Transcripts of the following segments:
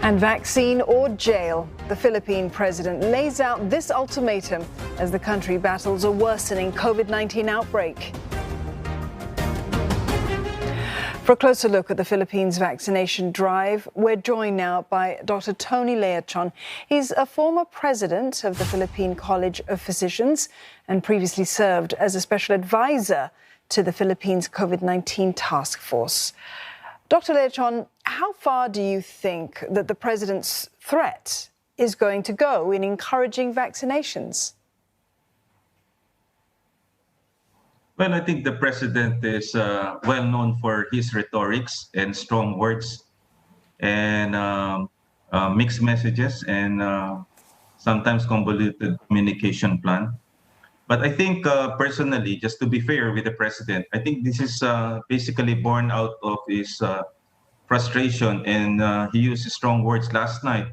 And vaccine or jail, the Philippine president lays out this ultimatum as the country battles a worsening COVID-19 outbreak. For a closer look at the Philippines' vaccination drive, we're joined now by Dr. Tony Leachon. He's a former president of the Philippine College of Physicians and previously served as a special advisor to the Philippines COVID-19 taskforce. Dr. Leachon, how far do you think that the president's threat is going to go in encouraging vaccinations? Well, I think the president is well known for his rhetorics and strong words and mixed messages and sometimes convoluted communication plan. But I think personally, just to be fair with the president, I think this is basically born out of his frustration, and he used strong words last night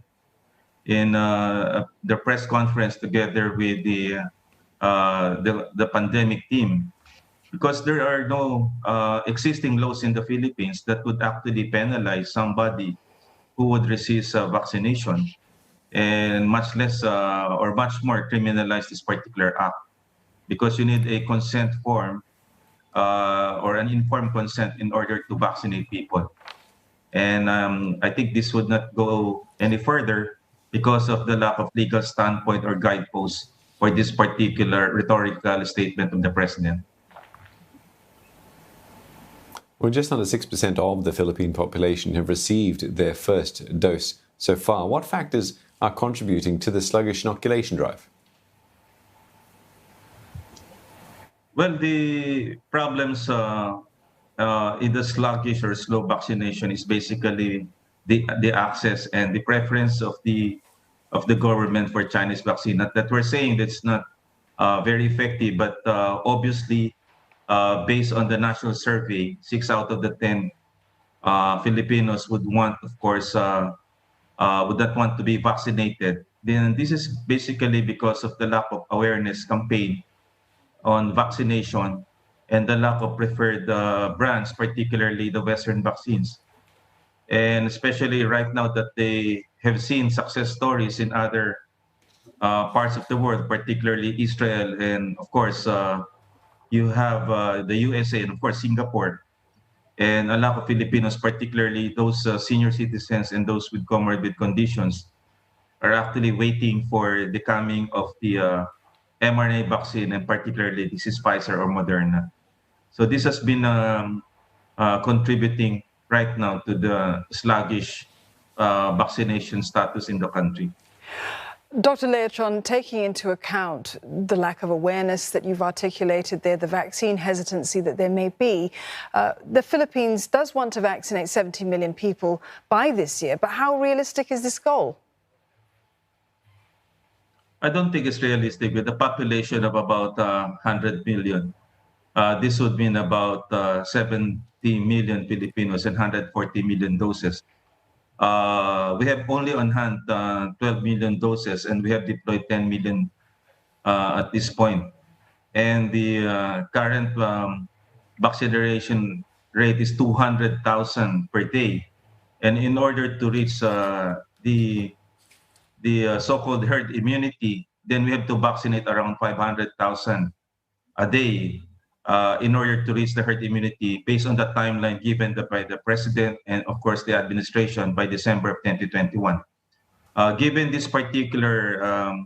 in the press conference together with the pandemic team, because there are no existing laws in the Philippines that would actually penalize somebody who would resist vaccination, and much less or much more criminalize this particular act. Because you need a consent form or an informed consent in order to vaccinate people. And I think this would not go any further because of the lack of legal standpoint or guideposts for this particular rhetorical statement of the president. Well, just under 6% of the Philippine population have received their first dose so far. What factors are contributing to the sluggish inoculation drive? Well, the problems in the sluggish or slow vaccination is basically the access and the preference of the government for Chinese vaccine. Not that we're saying that's not very effective, but obviously, based on the national survey, 6 out of the 10 Filipinos would want, of course, would not want to be vaccinated. Then this is basically because of the lack of awareness campaign on vaccination and the lack of preferred brands, particularly the Western vaccines. And especially right now that they have seen success stories in other parts of the world, particularly Israel, and of course, you have the USA and of course Singapore, and a lot of Filipinos, particularly those senior citizens and those with comorbid conditions, are actually waiting for the coming of the mRNA vaccine, and particularly this is Pfizer or Moderna. So this has been contributing right now to the sluggish vaccination status in the country. Dr. Leachon, taking into account the lack of awareness that you've articulated there, the vaccine hesitancy that there may be, the Philippines does want to vaccinate 70 million people by this year, but how realistic is this goal? I don't think it's realistic with the population of about 100 million. This would mean about 70 million Filipinos and 140 million doses. We have only on hand 12 million doses, and we have deployed 10 million at this point. And the current vaccination rate is 200,000 per day. And in order to reach the so-called herd immunity, then we have to vaccinate around 500,000 a day in order to reach the herd immunity based on the timeline given by the president and of course the administration by December of 2021. Given this particular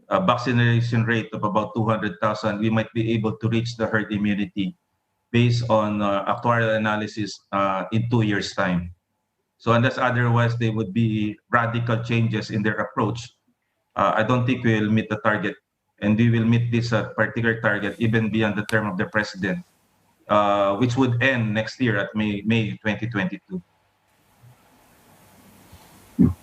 vaccination rate of about 200,000, we might be able to reach the herd immunity based on actuarial analysis in 2 years' time. So unless otherwise there would be radical changes in their approach, I don't think we will meet the target, and we will meet this particular target even beyond the term of the president, which would end next year at May 2022. All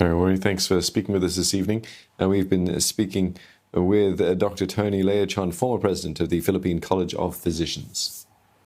right, well, thanks for speaking with us this evening. We've been speaking with Dr. Tony Leachon, former president of the Philippine College of Physicians.